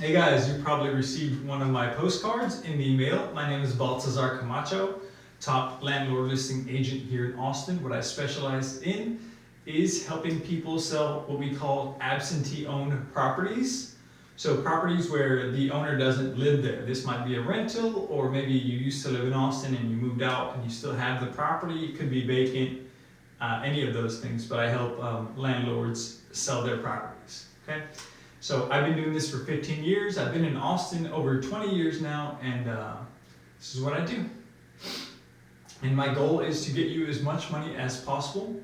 Hey guys, you probably received one of my postcards in the mail. My name is Baltazar Camacho, top landlord listing agent here in Austin. What I specialize in is helping people sell what we call absentee owned properties. So properties where the owner doesn't live there. This might be a rental, or maybe you used to live in Austin and you moved out and you still have the property. It could be vacant, any of those things, but I help landlords sell their properties, okay? So I've been doing this for 15 years. I've been in Austin over 20 years now, and this is what I do. And my goal is to get you as much money as possible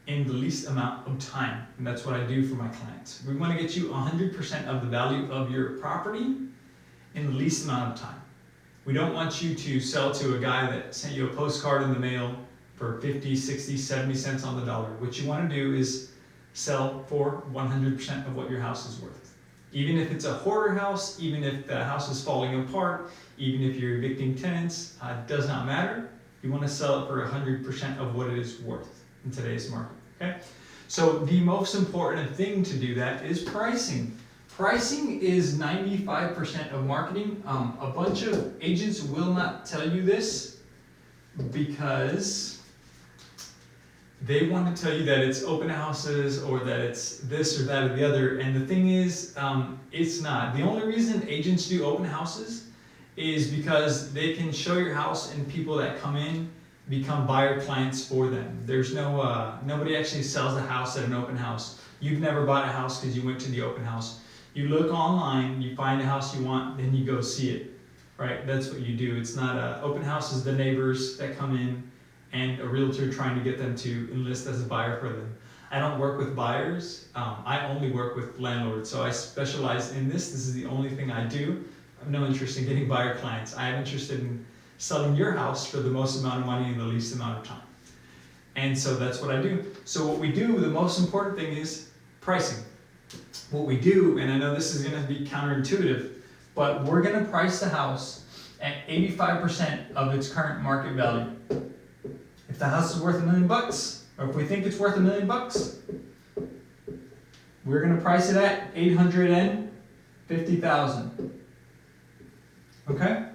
in the least amount of time. And that's what I do for my clients. We want to get you 100% of the value of your property in the least amount of time. We don't want you to sell to a guy that sent you a postcard in the mail for 50, 60, 70 cents on the dollar. What you want to do is sell for 100% of what your house is worth. Even if it's a hoarder house, even if the house is falling apart, even if you're evicting tenants, it does not matter. You want to sell it for 100% of what it is worth in today's market, okay? So the most important thing to do that is pricing. Pricing is 95% of marketing. A bunch of agents will not tell you this because they want to tell you that it's open houses or that it's this or that or the other. And the thing is, it's not. The only reason agents do open houses is because they can show your house and people that come in become buyer clients for them. There's nobody actually sells a house at an open house. You've never bought a house because you went to the open house. You look online, you find a house you want, then you go see it, right? That's what you do. It's not a open house is the neighbors that come in and a realtor trying to get them to enlist as a buyer for them. I don't work with buyers. I only work with landlords. So I specialize in this. This is the only thing I do. I have no interest in getting buyer clients. I am interested in selling your house for the most amount of money in the least amount of time. And so that's what I do. So what we do, the most important thing is pricing. What we do, and I know this is gonna be counterintuitive, but we're gonna price the house at 85% of its current market value. If the house is worth $1 million, or if we think it's worth $1 million, we're going to price it at $850,000. Okay?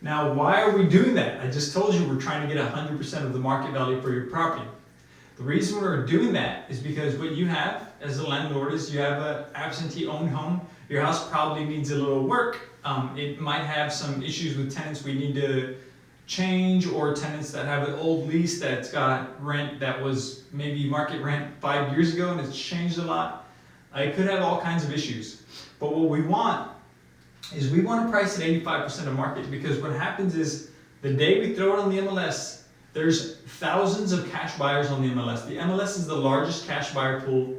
Now, why are we doing that? I just told you we're trying to get 100% of the market value for your property. The reason we're doing that is because what you have as a landlord is you have an absentee-owned home. Your house probably needs a little work. It might have some issues with tenants we need to change, or tenants that have an old lease that's got rent that was maybe market rent 5 years ago and it's changed a lot. It could have all kinds of issues. But what we want is we want to price at 85% of market, because what happens is the day we throw it on the MLS, there's thousands of cash buyers on the MLS. The MLS is the largest cash buyer pool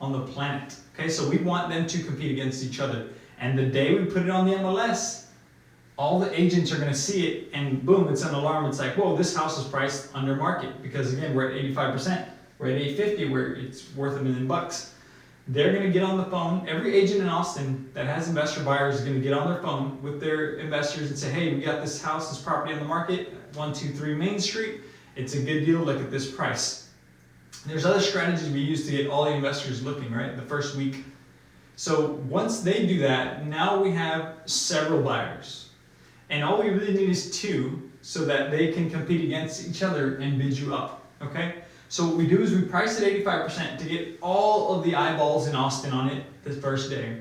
on the planet. Okay, so we want them to compete against each other. And the day we put it on the MLS, all the agents are going to see it, and boom, it's an alarm. It's like, whoa, this house is priced under market, because again, we're at 85%. We're at 850, where it's worth $1 million. They're going to get on the phone. Every agent in Austin that has investor buyers is going to get on their phone with their investors and say, hey, we got this house, this property on the market, 123 Main Street. It's a good deal. Look at this price. There's other strategies we use to get all the investors looking, right, the first week. So once they do that, now we have several buyers. And all we really need is two, so that they can compete against each other and bid you up, okay? So what we do is we price at 85% to get all of the eyeballs in Austin on it the first day.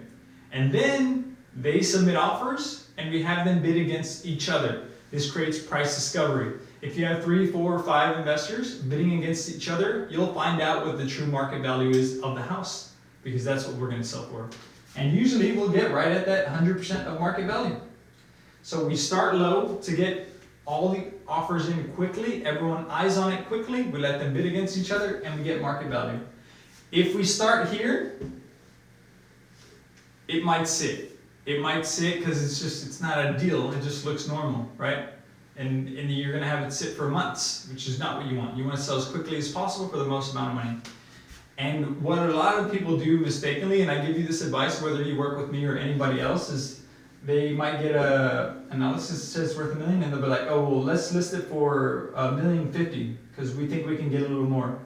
And then they submit offers, and we have them bid against each other. This creates price discovery. If you have 3, 4, or 5 investors bidding against each other, you'll find out what the true market value is of the house, because that's what we're going to sell for. And usually we'll get right at that 100% of market value. So we start low to get all the offers in quickly, everyone eyes on it quickly, we let them bid against each other, and we get market value. If we start here, it might sit. It might sit because it's not a deal, it just looks normal, right? And you're going to have it sit for months, which is not what you want. You want to sell as quickly as possible for the most amount of money. And what a lot of people do mistakenly, and I give you this advice whether you work with me or anybody else, is they might get a analysis that says it's worth $1 million, and they'll be like, oh, well, let's list it for $1,050,000 because we think we can get a little more.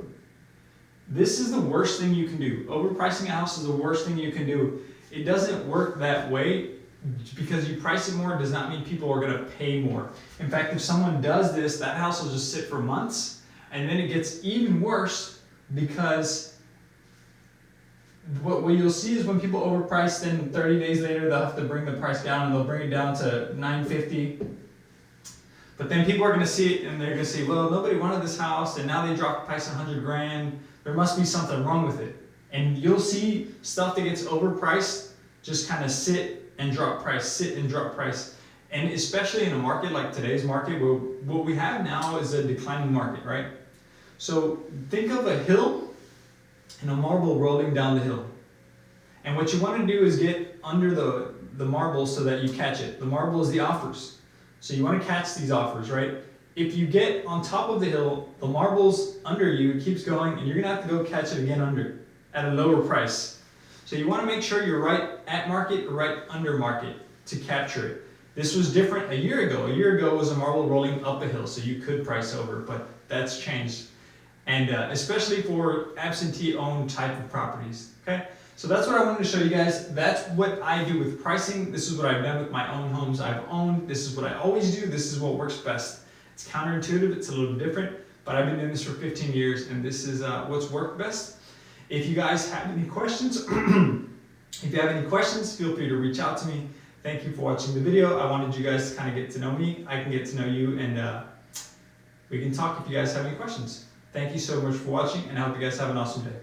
This is the worst thing you can do. Overpricing a house is the worst thing you can do. It doesn't work that way. Because you price it more does not mean people are going to pay more. In fact, if someone does this, that house will just sit for months, and then it gets even worse because what you'll see is when people overprice, then 30 days later they'll have to bring the price down, and they'll bring it down to $950. But then people are going to see it and they're going to say, well, nobody wanted this house, and now they dropped the price $100 grand. There must be something wrong with it. And you'll see stuff that gets overpriced just kind of sit and drop price, sit and drop price. And especially in a market like today's market, where what we have now is a declining market, right? So think of a hill and a marble rolling down the hill. And what you want to do is get under the marble so that you catch it. The marble is the offers. So you want to catch these offers, right? If you get on top of the hill, the marble's under you, it keeps going, and you're gonna have to go catch it again under, at a lower price. So you want to make sure you're right at market or right under market to capture it. This was different a year ago. A year ago was a marble rolling up a hill, so you could price over, but that's changed. And especially for absentee-owned type of properties, okay? So that's what I wanted to show you guys. That's what I do with pricing. This is what I've done with my own homes I've owned. This is what I always do. This is what works best. It's counterintuitive, it's a little different, but I've been doing this for 15 years, and this is what's worked best. If you guys have any questions, feel free to reach out to me. Thank you for watching the video. I wanted you guys to kind of get to know me. I can get to know you, and we can talk if you guys have any questions. Thank you so much for watching, and I hope you guys have an awesome day.